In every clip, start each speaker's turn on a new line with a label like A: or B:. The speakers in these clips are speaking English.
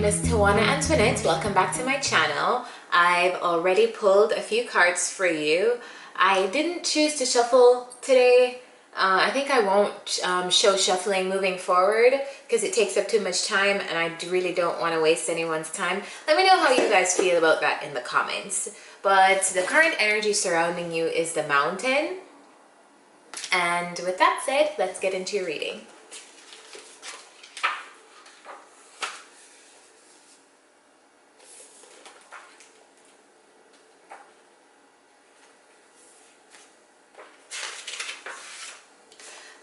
A: name is Tawana Antoinette. Welcome back to my channel. I've already pulled a few cards for you. I didn't choose to shuffle today. I think I won't show shuffling moving forward because it takes up too much time and I really don't want to waste anyone's time. Let me know how you guys feel about that in the comments. But the current energy surrounding you is the Mountain. And with that said, let's get into your reading.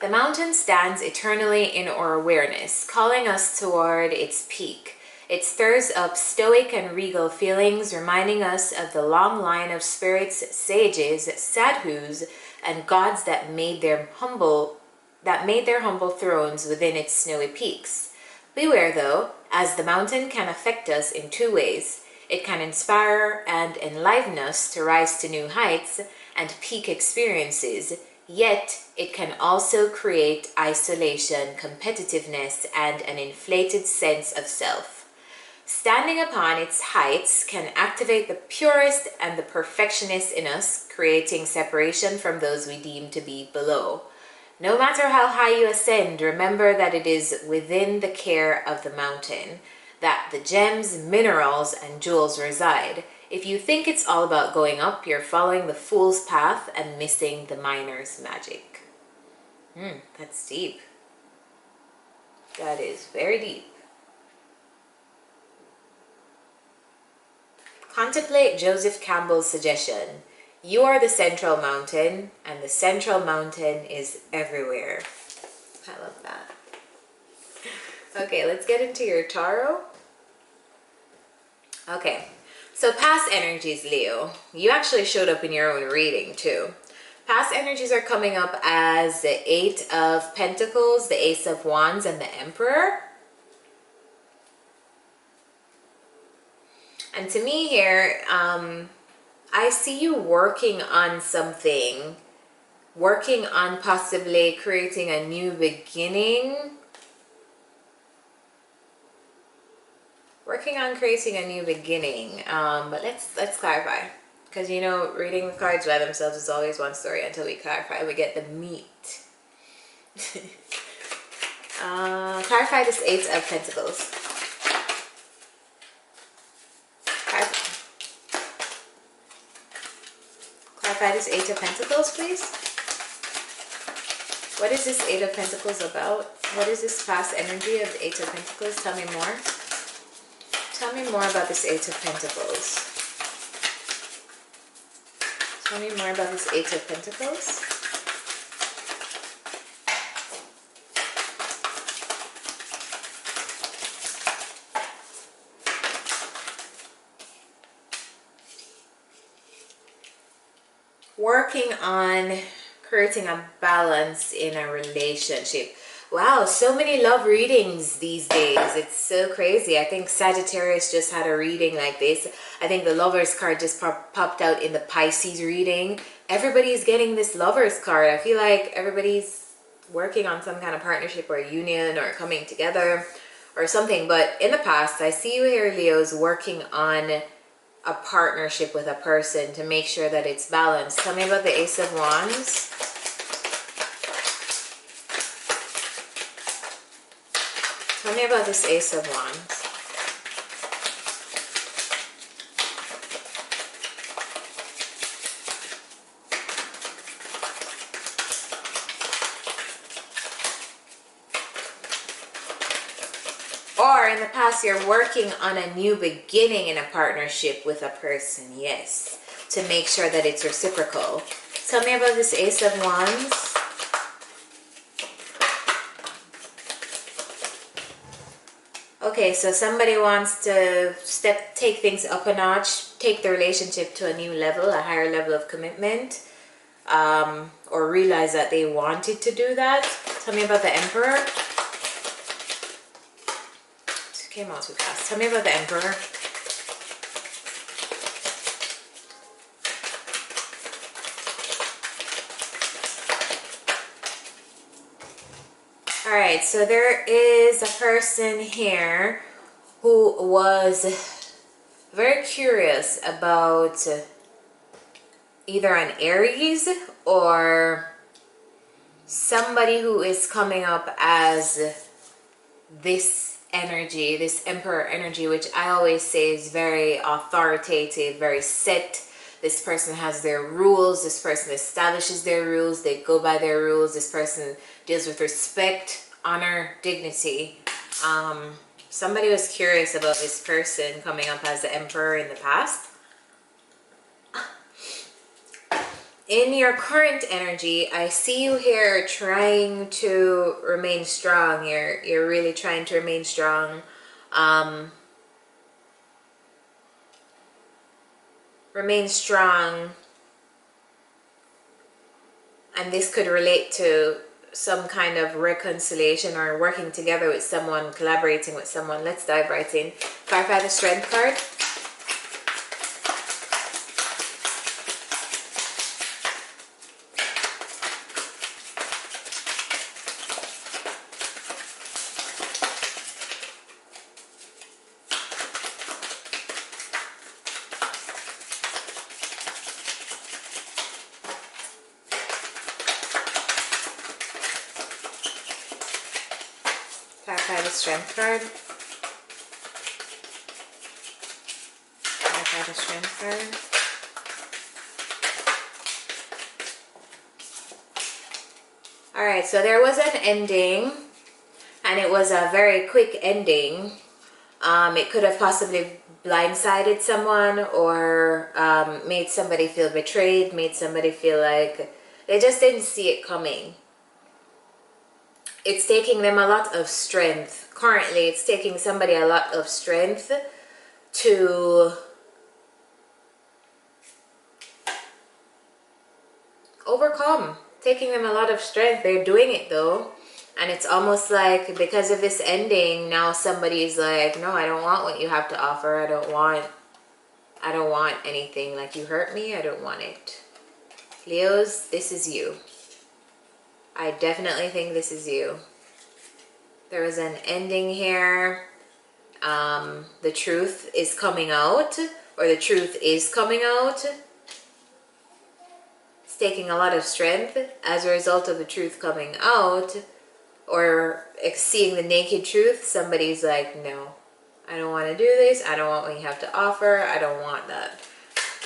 A: The Mountain stands eternally in our awareness, calling us toward its peak. It stirs up stoic and regal feelings, reminding us of the long line of spirits, sages, sadhus, and gods that made their humble thrones within its snowy peaks. Beware though, as the mountain can affect us in two ways. It can inspire and enliven us to rise to new heights and peak experiences. Yet, it can also create isolation, competitiveness, and an inflated sense of self. Standing upon its heights can activate the purest and the perfectionist in us, creating separation from those we deem to be below. No matter how high you ascend, remember that it is within the care of the mountain that the gems, minerals, and jewels reside. If you think it's all about going up, you're following the fool's path and missing the miner's magic. That's deep. That is very deep. Contemplate Joseph Campbell's suggestion. You are the central mountain, and the central mountain is everywhere. I love that. Okay, let's get into your tarot. Okay. So past energies, Leo, you actually showed up in your own reading too. Past energies are coming up as the Eight of Pentacles, the Ace of Wands, and the Emperor. And to me here, I see you working on something, working on possibly creating a new beginning. Working on creating a new beginning, but let's clarify, because you know, reading the cards by themselves is always one story until we clarify, we get the meat. Clarify this Eight of Pentacles. Clarify this Eight of Pentacles, please. What is this Eight of Pentacles about? What is this past energy of the Eight of Pentacles? Tell me more. Tell me more about this Eight of Pentacles. Tell me more about this Eight of Pentacles. Working on creating a balance in a relationship. Wow, so many love readings these days. It's so crazy. I think Sagittarius just had a reading like this. I think the Lovers card just popped out in the Pisces reading. Everybody's getting this Lovers card. I feel like everybody's working on some kind of partnership or union or coming together or something. But in the past, I see you here, Leos, working on a partnership with a person to make sure that it's balanced. Tell me about the Ace of Wands. Tell me about this Ace of Wands. Or in the past, you're working on a new beginning in a partnership with a person, yes, to make sure that it's reciprocal. Tell me about this Ace of Wands. Okay, so somebody wants to take things up a notch, take the relationship to a new level, a higher level of commitment, or realize that they wanted to do that. Tell me about the Emperor. It came out too fast. Tell me about the Emperor. All right, so there is a person here who was very curious about either an Aries or somebody who is coming up as this energy, this Emperor energy, which I always say is very authoritative, very set. This person has their rules. This person establishes their rules. They go by their rules. This person deals with respect, honor, dignity. Somebody was curious about this person coming up as the Emperor in the past. In your current energy, I see you here trying to remain strong. You're really trying to remain strong. Remain strong. And this could relate to some kind of reconciliation or working together with someone, collaborating with someone. Let's dive right in. Clarify the Strength card. Clarify the Strength card. Clarify the Strength card. Alright, so there was an ending, and it was a very quick ending. It could have possibly blindsided someone or made somebody feel betrayed, made somebody feel like they just didn't see it coming. It's taking them a lot of strength. Currently, it's taking somebody a lot of strength to overcome. Taking them a lot of strength. They're doing it though. And it's almost like because of this ending, now somebody's like, no, I don't want what you have to offer. I don't want anything. Like, you hurt me, I don't want it. Leos, this is you. I definitely think this is you. There is an ending here. The truth is coming out, or the truth is coming out. It's taking a lot of strength as a result of the truth coming out, or seeing the naked truth. Somebody's like, no, I don't want to do this. I don't want what you have to offer. I don't want that.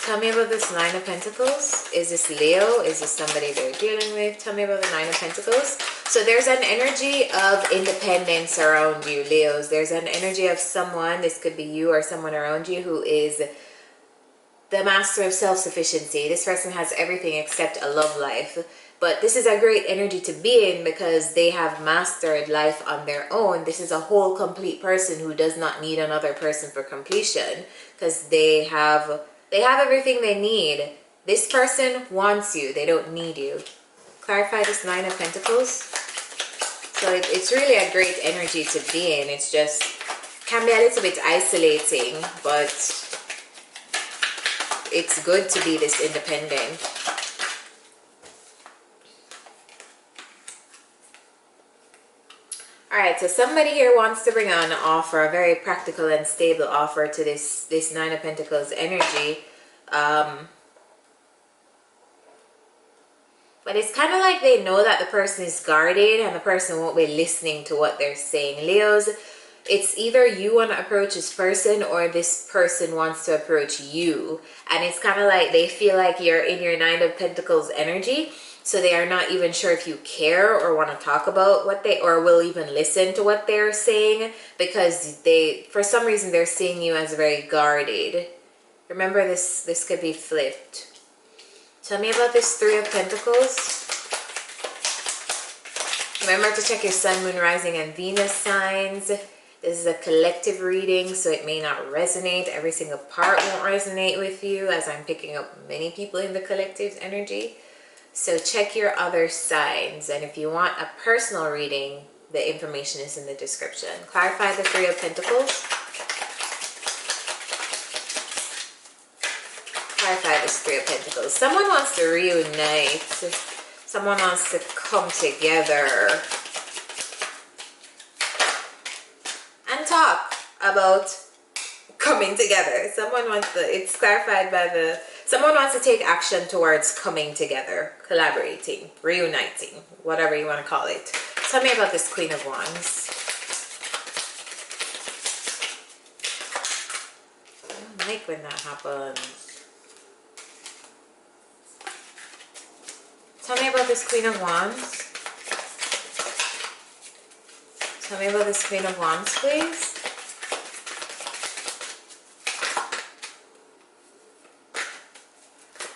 A: Tell me about this Nine of Pentacles. Is this Leo? Is this somebody they're dealing with? Tell me about the Nine of Pentacles. So there's an energy of independence around you, Leos. There's an energy of someone, this could be you or someone around you, who is the master of self-sufficiency. This person has everything except a love life. But this is a great energy to be in because they have mastered life on their own. This is a whole complete person who does not need another person for completion, because they have everything they need. This person wants you. They don't need you. Clarify this Nine of Pentacles. So it's really a great energy to be in. It's just can be a little bit isolating, but it's good to be this independent. Alright, so somebody here wants to bring on an offer, a very practical and stable offer to this Nine of Pentacles energy. But it's kind of like they know that the person is guarded and the person won't be listening to what they're saying. Leos, it's either you want to approach this person or this person wants to approach you. And it's kind of like they feel like you're in your Nine of Pentacles energy. So they are not even sure if you care or want to talk about what they, or will even listen to what they're saying, because they, for some reason, they're seeing you as very guarded. Remember, this could be flipped. Tell me about this Three of Pentacles. Remember to check your Sun, Moon, Rising, and Venus signs. This is a collective reading, so it may not resonate. Every single part won't resonate with you, as I'm picking up many people in the collective's energy. So check your other signs, and if you want a personal reading, the information is in the description. Clarify the Three of Pentacles. Clarify this Three of Pentacles. Someone wants to reunite. Someone wants to come together and talk about coming together. It's clarified by someone wants to take action towards coming together, collaborating, reuniting, whatever you want to call it. Tell me about this Queen of Wands. I don't like when that happens. Tell me about this Queen of Wands. Tell me about this Queen of Wands, please.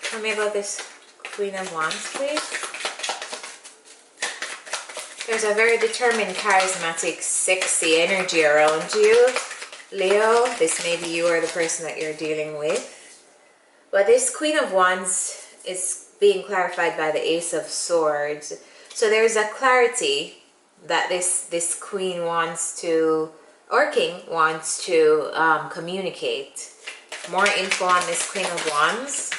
A: Tell me about this Queen of Wands, please. There's a very determined, charismatic, sexy energy around you, Leo. This may be you or the person that you're dealing with. But this Queen of Wands is being clarified by the Ace of Swords. So there's a clarity that this Queen wants to, or King wants to communicate. More info on this Queen of Wands.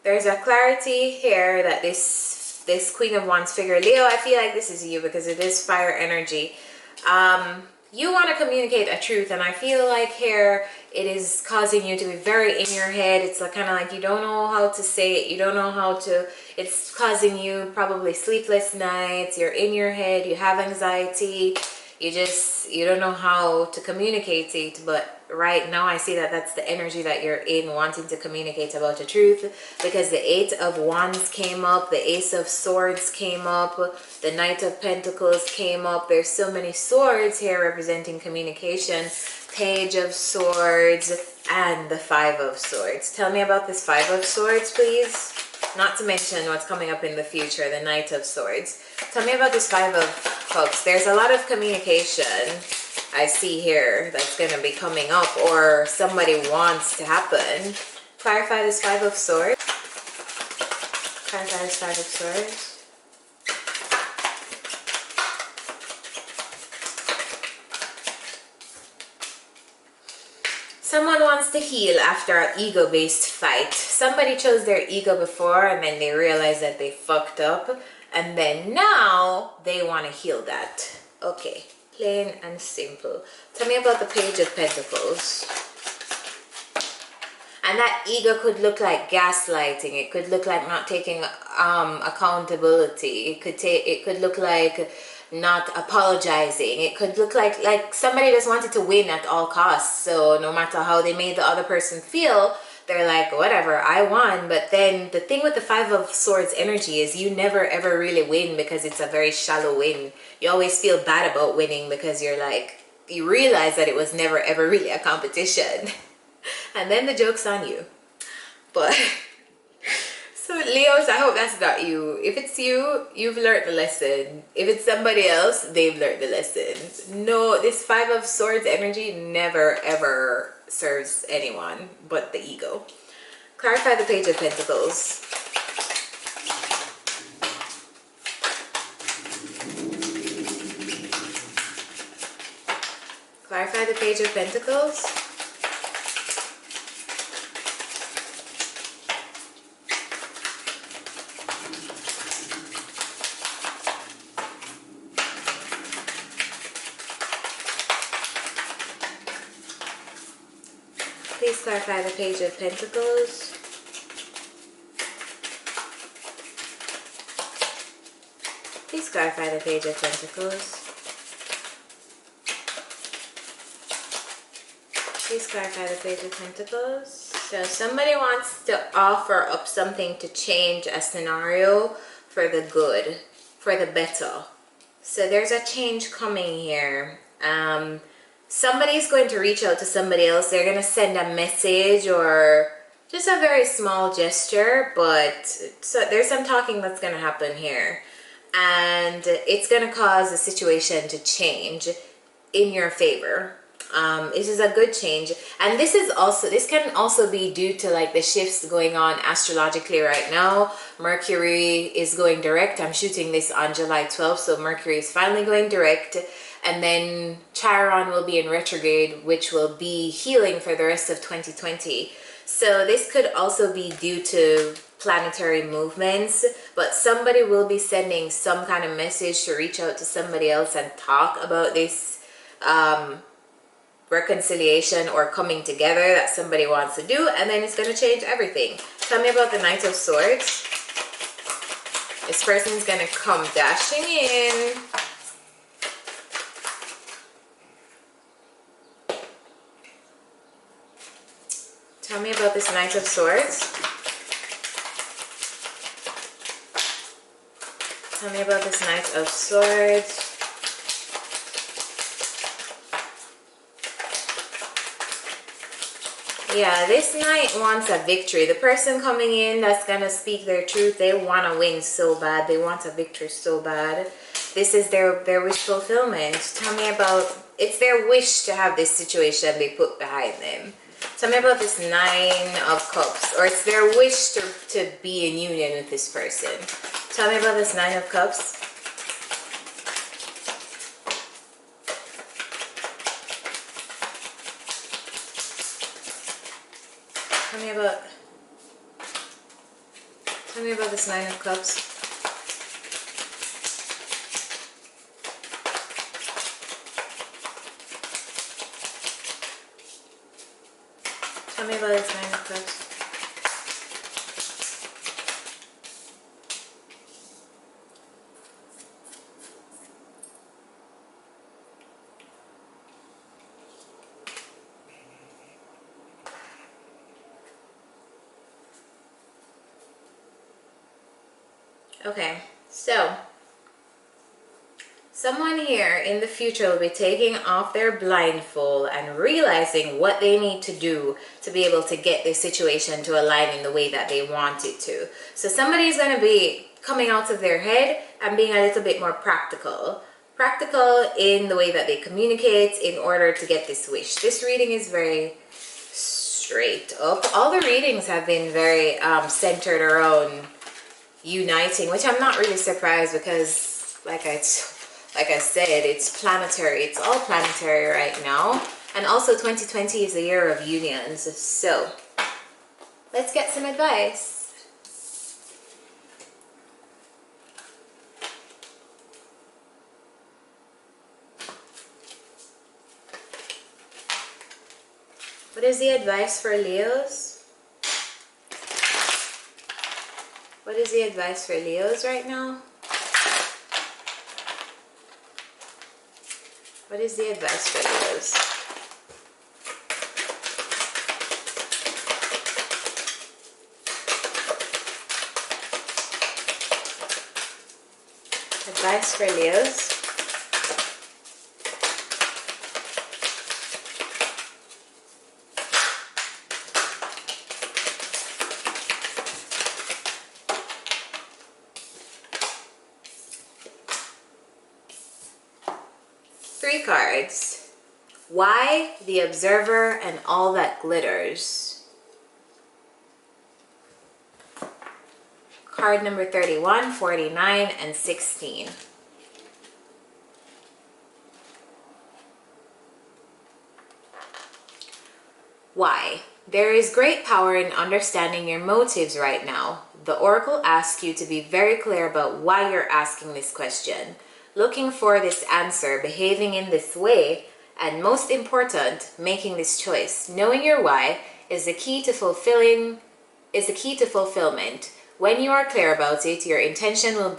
A: There's a clarity here that this Queen of Wands figure, Leo, I feel like this is you because it is fire energy. You want to communicate a truth, and I feel like here it is causing you to be very in your head. It's like, kind of like you don't know how to say it. You don't know how to, it's causing you probably sleepless nights. You're in your head. You have anxiety. You don't know how to communicate it. But right now I see that that's the energy that you're in, wanting to communicate about the truth, because the Eight of Wands came up, the Ace of Swords came up, the Knight of Pentacles came up. There's so many swords here representing communication, Page of Swords, and the Five of Swords. Tell me about this Five of Swords, please. Not to mention what's coming up in the future, the Knight of Swords. Tell me about this Five of Cups. There's a lot of communication I see here that's going to be coming up, or somebody wants to happen. Clarify this Five of Swords. Clarify this Five of Swords. Someone wants to heal after an ego-based fight. Somebody chose their ego before and then they realized that they fucked up, and then now they want to heal that. Okay, plain and simple. Tell me about the Page of Pentacles. And that ego could look like gaslighting. It could look like not taking accountability. It could look like not apologizing. It could look like somebody just wanted to win at all costs. So no matter how they made the other person feel, they're like, whatever, I won. But then the thing with the Five of Swords energy is you never ever really win, because it's a very shallow win. You always feel bad about winning because you're like, you realize that it was never ever really a competition. And then the joke's on you. But so Leos, I hope that's not you. If it's you, you've learned the lesson. If it's somebody else, they've learned the lesson. No, this Five of Swords energy never ever serves anyone but the ego. Clarify the Page of Pentacles. Clarify the Page of Pentacles. Please clarify the Page of Pentacles. Please clarify the Page of Pentacles. Please clarify the Page of Pentacles. So somebody wants to offer up something to change a scenario for the good, for the better. So there's a change coming here. Somebody's going to reach out to somebody else. They're going to send a message or just a very small gesture, but so there's some talking that's going to happen here. And it's going to cause the situation to change in your favor. This is a good change. And this can also be due to like the shifts going on astrologically right now. Mercury is going direct. I'm shooting this on July 12th, so Mercury is finally going direct. And then Chiron will be in retrograde, which will be healing for the rest of 2020. So this could also be due to planetary movements, but somebody will be sending some kind of message to reach out to somebody else and talk about this reconciliation or coming together that somebody wants to do, and then it's going to change everything. Tell me about the Knight of Swords. This person's going to come dashing in. Tell me about this Knight of Swords. Tell me about this Knight of Swords. Yeah, this knight wants a victory. The person coming in that's going to speak their truth, they want to win so bad. They want a victory so bad. This is their wish fulfillment. Tell me about, it's their wish to have this situation they put behind them. Tell me about this Nine of Cups. Or it's their wish to be in union with this person. Tell me about this Nine of Cups. Tell me about this Nine of Cups. Tell me about this Nine of Cups. Okay, so someone here in the future will be taking off their blindfold and realizing what they need to do to be able to get this situation to align in the way that they want it to. So somebody is going to be coming out of their head and being a little bit more practical. Practical in the way that they communicate in order to get this wish. This reading is very straight up. All the readings have been very centered around uniting, which I'm not really surprised because like I said, it's planetary. It's all planetary right now. And also 2020 is a year of unions. So let's get some advice. What is the advice for Leos? What is the advice for Leos right now? What is the advice for Leos? Advice for Leos. Three cards. Why, the Observer, and All That Glitters. Card number 31, 49, and 16. Why? There is great power in understanding your motives right now. The Oracle asks you to be very clear about why you're asking this question, looking for this answer, behaving in this way, and most important, making this choice. Knowing your why is the key to fulfillment. When you are clear about it, your intention will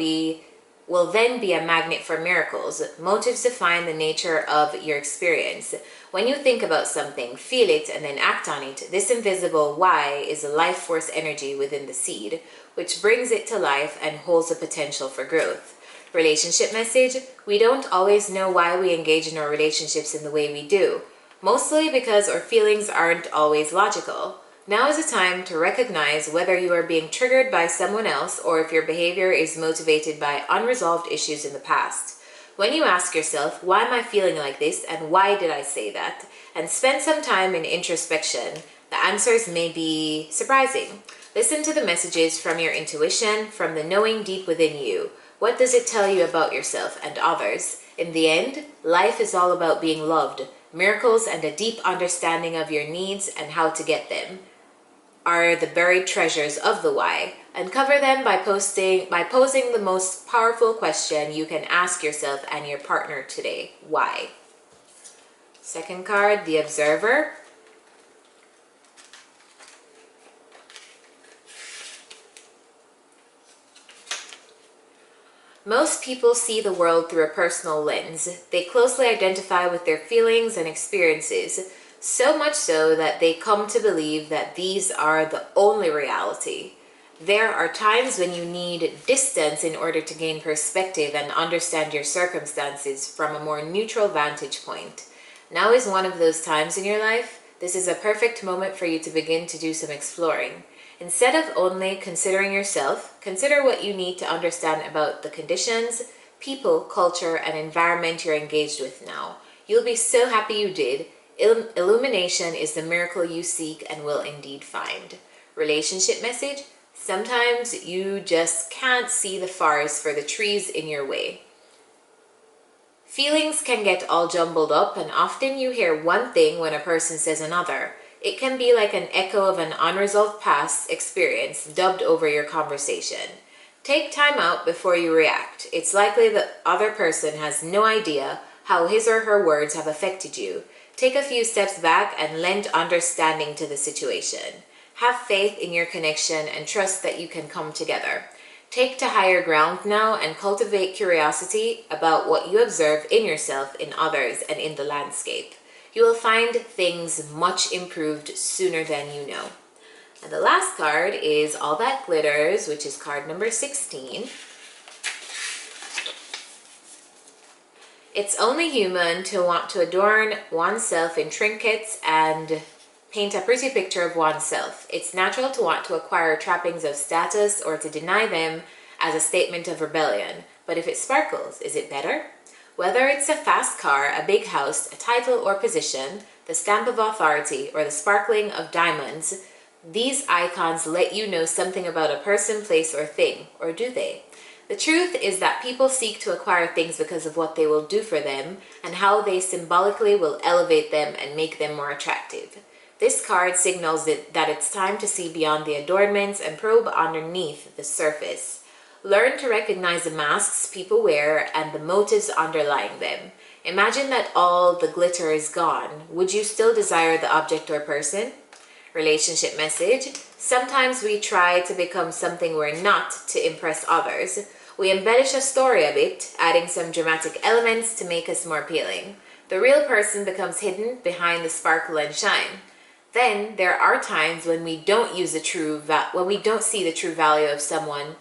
A: then be a magnet for miracles. Motives define the nature of your experience. When you think about something, feel it, and then act on it, this invisible why is a life force energy within the seed, which brings it to life and holds the potential for growth. Relationship message: we don't always know why we engage in our relationships in the way we do, mostly because our feelings aren't always logical. Now is the time to recognize whether you are being triggered by someone else or if your behavior is motivated by unresolved issues in the past. When you ask yourself, why am I feeling like this and why did I say that, and spend some time in introspection, the answers may be surprising. Listen to the messages from your intuition, from the knowing deep within you. What does it tell you about yourself and others? In the end, life is all about being loved, miracles, and a deep understanding of your needs and how to get them. are the buried treasures of the why. Uncover them by posing the most powerful question you can ask yourself and your partner today. Why? Second card, the Observer. Most people see the world through a personal lens. They closely identify with their feelings and experiences, so much so that they come to believe that these are the only reality. There are times when you need distance in order to gain perspective and understand your circumstances from a more neutral vantage point. Now is one of those times in your life. This is a perfect moment for you to begin to do some exploring. Instead of only considering yourself, consider what you need to understand about the conditions, people, culture, and environment you're engaged with now. You'll be so happy you did. Illumination is the miracle you seek and will indeed find. Relationship message: sometimes you just can't see the forest for the trees in your way. Feelings can get all jumbled up, and often you hear one thing when a person says another. It can be like an echo of an unresolved past experience dubbed over your conversation. Take time out before you react. It's likely the other person has no idea how his or her words have affected you. Take a few steps back and lend understanding to the situation. Have faith in your connection and trust that you can come together. Take to higher ground now and cultivate curiosity about what you observe in yourself, in others, and in the landscape. You will find things much improved sooner than you know. And the last card is All That Glitters, which is card number 16. It's only human to want to adorn oneself in trinkets and paint a pretty picture of oneself. It's natural to want to acquire trappings of status or to deny them as a statement of rebellion. But if it sparkles, is it better? Whether it's a fast car, a big house, a title or position, the stamp of authority, or the sparkling of diamonds, these icons let you know something about a person, place, or thing. Or do they? The truth is that people seek to acquire things because of what they will do for them and how they symbolically will elevate them and make them more attractive. This card signals that it's time to see beyond the adornments and probe underneath the surface. Learn to recognize the masks people wear and the motives underlying them. Imagine that all the glitter is gone. Would you still desire the object or person? Relationship message: sometimes we try to become something we're not to impress others. We embellish a story a bit, adding some dramatic elements to make us more appealing. The real person becomes hidden behind the sparkle and shine. Then there are times when we don't see the true value of someone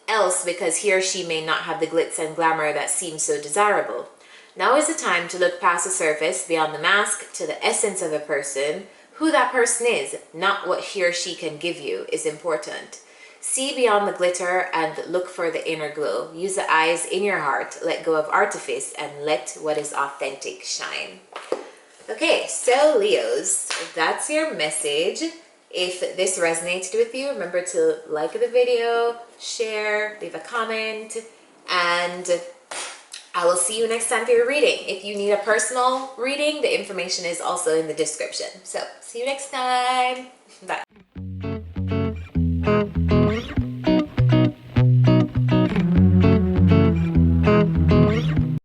A: else because he or she may not have the glitz and glamour that seems so desirable. Now is the time to look past the surface, beyond the mask, to the essence of a person. Who that person is, not what he or she can give you, is important. See beyond the glitter and look for the inner glow. Use the eyes in your heart, let go of artifice, and let what is authentic shine. Okay, so Leos, that's your message. If this resonated with you, remember to like the video, share, leave a comment, and I will see you next time for your reading. If you need a personal reading, the information is also in the description. So, see you next time. Bye.